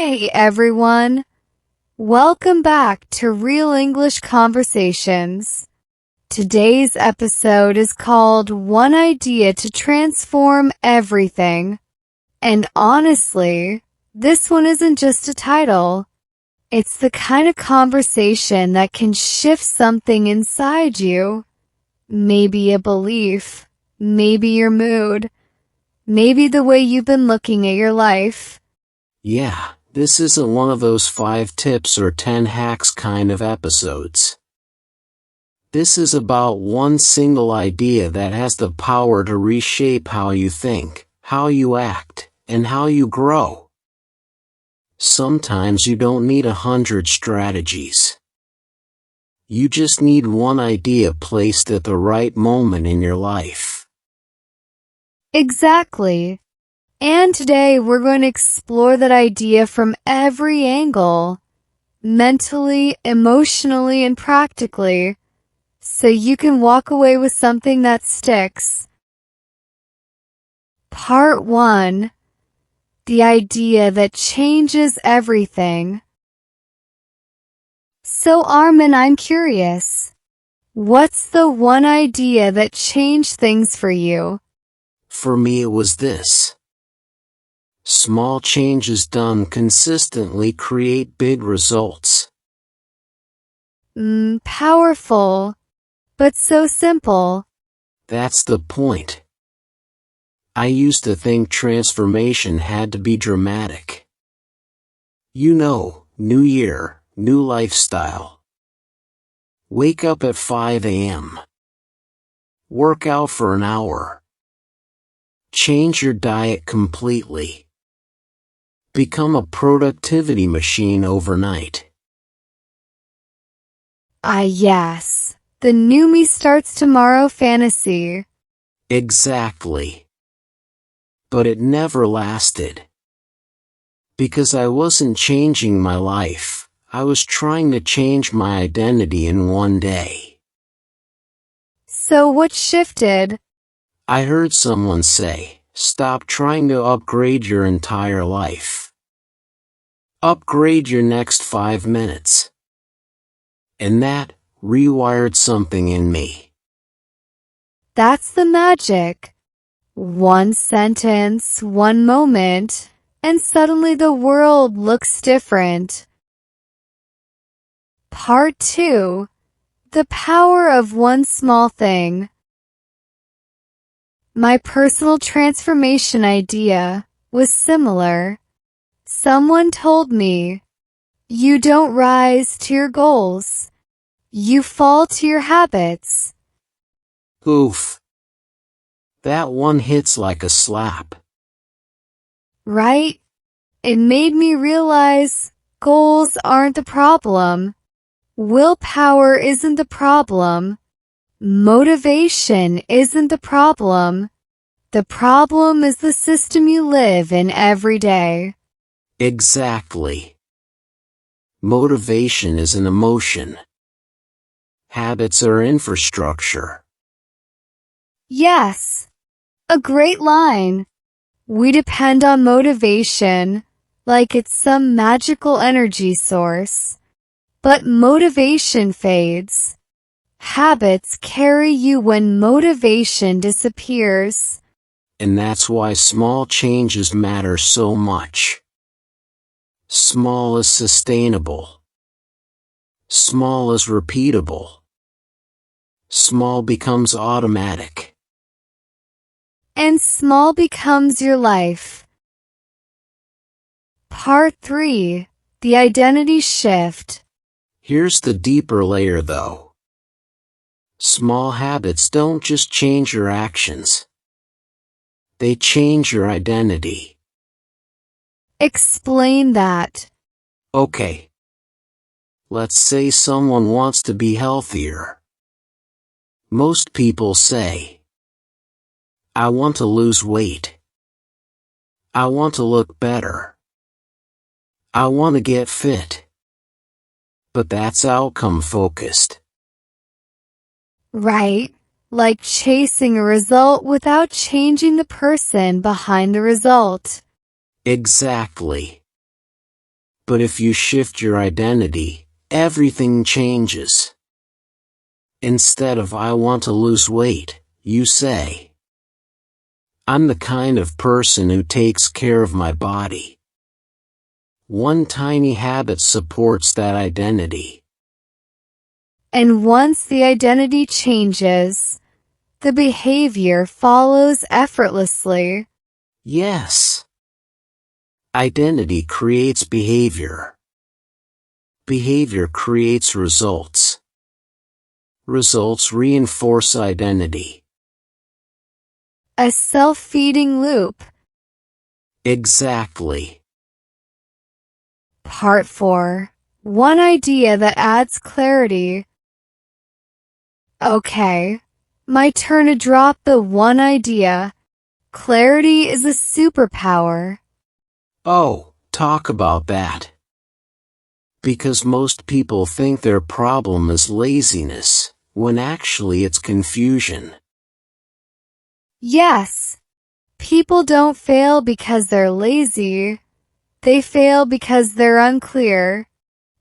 Hey everyone! Welcome back to Real English Conversations. Today's episode is called One Idea to Transform Everything. And honestly, this one isn't just a title. It's the kind of conversation that can shift something inside you. Maybe a belief, maybe your mood, maybe the way you've been looking at your life. Yeah, this isn't one of those 5 tips or 10 hacks kind of episodes. This is about one single idea that has the power to reshape how you think, how you act, and how you grow. Sometimes you don't need 100 strategies. You just need one idea placed at the right moment in your life. Exactly. And today we're going to explore that idea from every angle, mentally, emotionally, and practically, so you can walk away with something that sticks. Part 1. The idea that changes everything. So Armin, I'm curious. What's the one idea that changed things for you? For me it was this. Small changes done consistently create big results. Powerful, but so simple. That's the point. I used to think transformation had to be dramatic. You know, new year, new lifestyle. Wake up at 5 a.m. Work out for an hour. Change your diet completely. Become a productivity machine overnight. Yes. The new me starts tomorrow fantasy. Exactly. But it never lasted. Because I wasn't changing my life, I was trying to change my identity in one day. So what shifted? I heard someone say, stop trying to upgrade your entire life. Upgrade your next 5 minutes. And that rewired something in me. That's the magic. One sentence, one moment, and suddenly the world looks different. Part 2. The power of one small thing. My personal transformation idea was similar. Someone told me, you don't rise to your goals. You fall to your habits. Oof. That one hits like a slap. Right? It made me realize goals aren't the problem. Willpower isn't the problem. Motivation isn't the problem. The problem is the system you live in every day. Exactly. Motivation is an emotion. Habits are infrastructure. Yes. A great line. We depend on motivation, like it's some magical energy source. But motivation fades. Habits carry you when motivation disappears. And that's why small changes matter so much. Small is sustainable. Small is repeatable. Small becomes automatic. And small becomes your life. Part 3. The identity shift. Here's the deeper layer though. Small habits don't just change your actions. They change your identity. Explain that. Okay. Let's say someone wants to be healthier. Most people say, I want to lose weight. I want to look better. I want to get fit. But that's outcome focused. Right? Like chasing a result without changing the person behind the result. Exactly. But if you shift your identity, everything changes. Instead of "I want to lose weight," you say, "I'm the kind of person who takes care of my body." One tiny habit supports that identity. And once the identity changes, the behavior follows effortlessly. Yes. Identity creates behavior. Behavior creates results. Results reinforce identity. A self-feeding loop. Exactly. Part 4. One idea that adds clarity. Okay, my turn to drop the one idea. Clarity is a superpower. Oh, talk about that. Because most people think their problem is laziness, when actually it's confusion. Yes, people don't fail because they're lazy. They fail because they're unclear.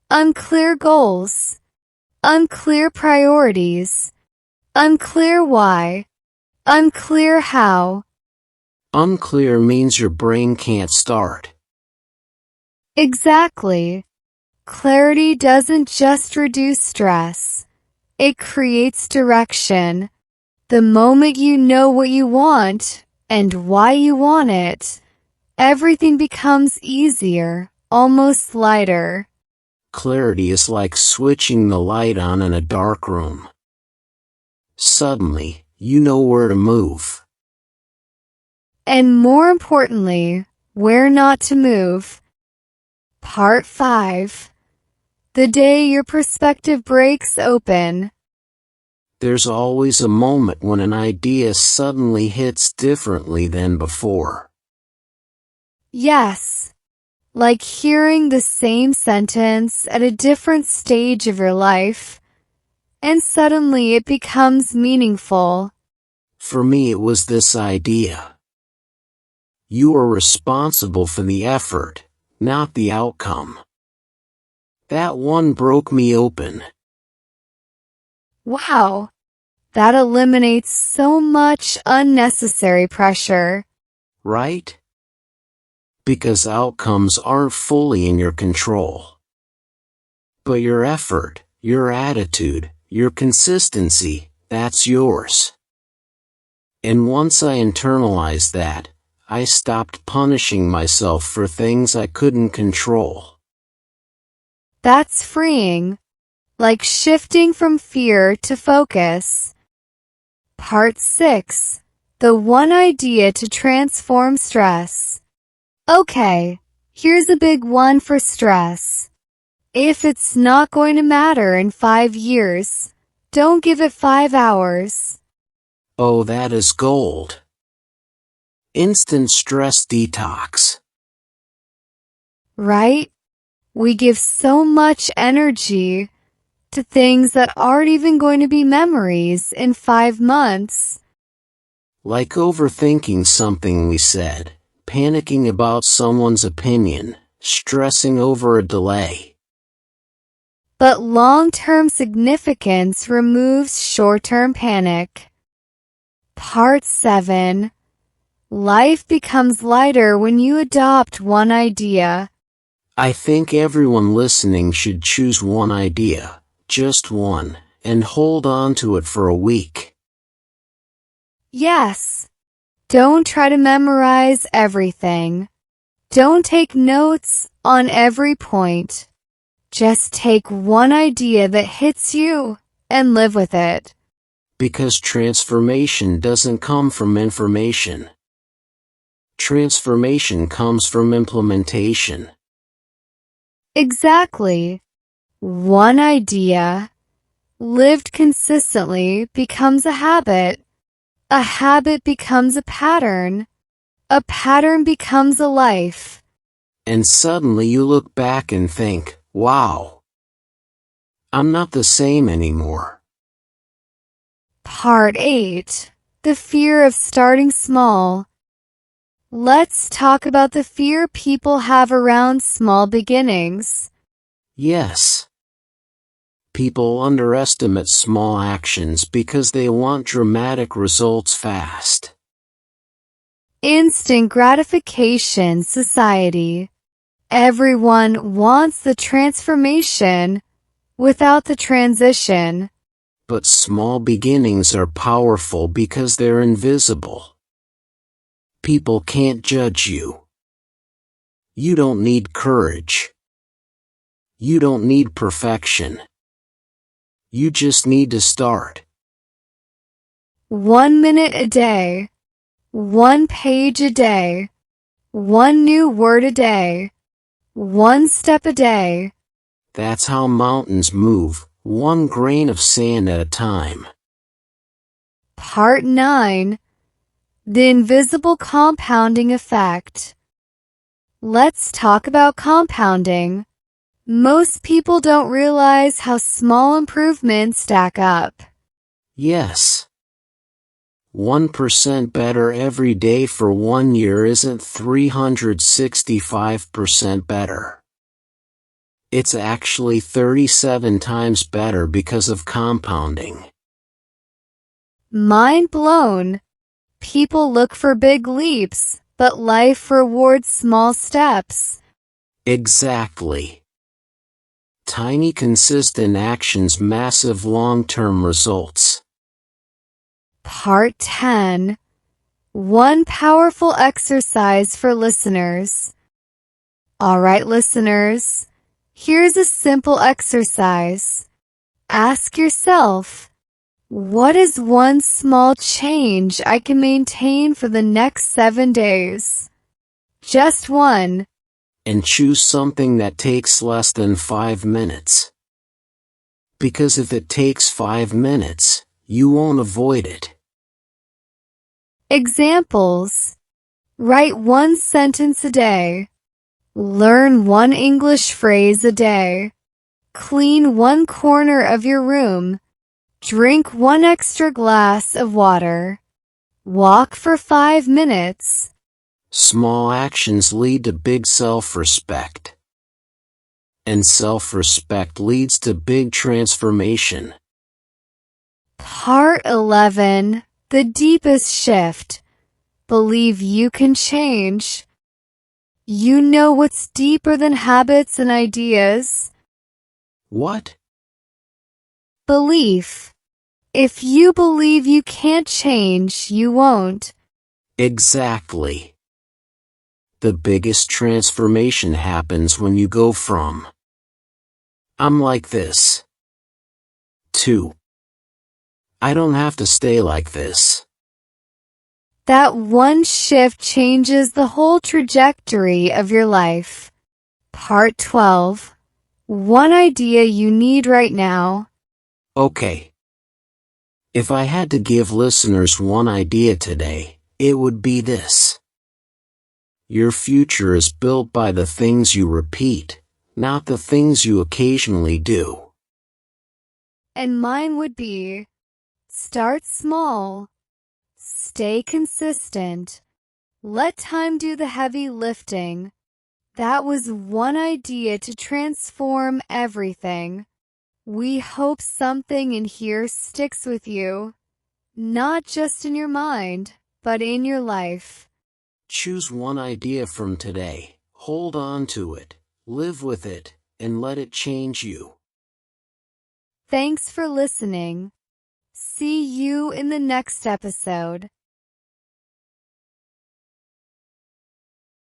Unclear goals. Unclear priorities. Unclear why. Unclear how. Unclear means your brain can't start. Exactly. Clarity doesn't just reduce stress. It creates direction. The moment you know what you want and why you want it, everything becomes easier, almost lighter. Clarity is like switching the light on in a dark room. Suddenly, you know where to move. And more importantly, where not to move. Part 5. The day your perspective breaks open. There's always a moment when an idea suddenly hits differently than before. Yes. Like hearing the same sentence at a different stage of your life, and suddenly it becomes meaningful. For me, it was this idea. You are responsible for the effort, not the outcome. That one broke me open. Wow. That eliminates so much unnecessary pressure. Right? Because outcomes aren't fully in your control. But your effort, your attitude, your consistency, that's yours. And once I internalized that, I stopped punishing myself for things I couldn't control. That's freeing. Like shifting from fear to focus. Part 6. The one idea to transform stress. Okay, here's a big one for stress. If it's not going to matter in 5 years, don't give it 5 hours. Oh, that is gold. Instant stress detox. Right? We give so much energy to things that aren't even going to be memories in 5 months. Like overthinking something we said, panicking about someone's opinion, stressing over a delay. But long-term significance removes short-term panic. Part 7. Life becomes lighter when you adopt one idea. I think everyone listening should choose one idea, just one, and hold on to it for a week. Yes. Don't try to memorize everything. Don't take notes on every point. Just take one idea that hits you and live with it. Because transformation doesn't come from information. Transformation comes from implementation. Exactly. One idea, lived consistently, becomes a habit. A habit becomes a pattern. A pattern becomes a life. And suddenly you look back and think, wow, I'm not the same anymore. Part 8. The fear of starting small. Let's talk about the fear people have around small beginnings. Yes. People underestimate small actions because they want dramatic results fast. Instant gratification society. Everyone wants the transformation without the transition. But small beginnings are powerful because they're invisible. People can't judge you. You don't need courage. You don't need perfection. You just need to start. 1 minute a day. 1 page a day. 1 new word a day. 1 step a day. That's how mountains move, one grain of sand at a time. Part 9. The invisible compounding effect. Let's talk about compounding. Most people don't realize how small improvements stack up. Yes. 1% better every day for 1 year isn't 365% better. It's actually 37 times better because of compounding. Mind blown. People look for big leaps, but life rewards small steps. Exactly. Tiny consistent actions, massive long-term results. Part 10. One powerful exercise for listeners. Alright listeners, here's a simple exercise. Ask yourself, what is one small change I can maintain for the next 7 days? Just one. And choose something that takes less than 5 minutes. Because if it takes 5 minutes, you won't avoid it. Examples. Write 1 sentence a day. Learn 1 English phrase a day. Clean 1 corner of your room. Drink 1 extra glass of water. Walk for 5 minutes. Small actions lead to big self-respect. And self-respect leads to big transformation. Part 11. The deepest shift. Believe you can change. You know what's deeper than habits and ideas? What? Belief. If you believe you can't change, you won't. Exactly. The biggest transformation happens when you go from "I'm like this" to "I don't have to stay like this." That one shift changes the whole trajectory of your life. Part 12. One idea you need right now. Okay. If I had to give listeners one idea today, it would be this. Your future is built by the things you repeat, not the things you occasionally do. And mine would be, start small. Stay consistent. Let time do the heavy lifting. That was one idea to transform everything. We hope something in here sticks with you. Not just in your mind, but in your life. Choose one idea from today, hold on to it, live with it, and let it change you. Thanks for listening. See you in the next episode.